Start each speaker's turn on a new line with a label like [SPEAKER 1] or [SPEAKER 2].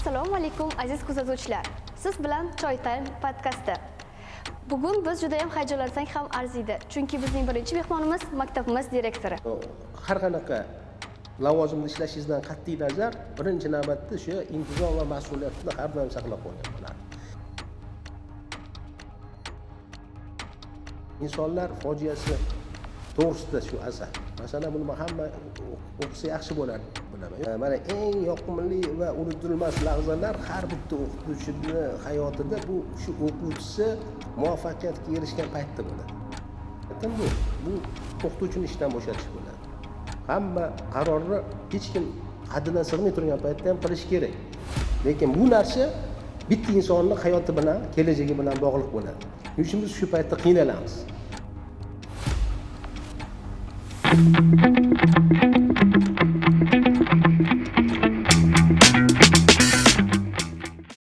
[SPEAKER 1] Assalomu alaykum aziz kuzatuvchilar. Siz bilan Choy Time podkasti. Bugun biz juda ham hayajonlansak ham arziydi. Chunki bizning birinchi mehmonimiz maktabimiz direktori.
[SPEAKER 2] Har qanaqa lavozimda ishlashingiz qat'iy nazar, birinchi navbatda shu intizom va mas'uliyatni har doim saqlab qolgan bo'ladi. Insonlar fojiasi to'g'risida shu asar. Masalan, buni hamma o'qisa yaxshi bo'ladi, bilaman. Mana eng yoqimli va unutilmas lahzalar har bitta o'qituvchini hayotida bu shu o'quvchisi muvaffaqiyatga erishgan paytda bo'ladi. Bu o'qituvchini ishdan bo'shatish bo'ladi. Hamma qarorni hech kim haddidan sig'may turgan paytda ham qilish kerak. Lekin bu narsa bitta insonning hayoti bilan, kelajagi bilan bog'liq bo'ladi. Shuning uchun biz shu paytda qiynalamiz.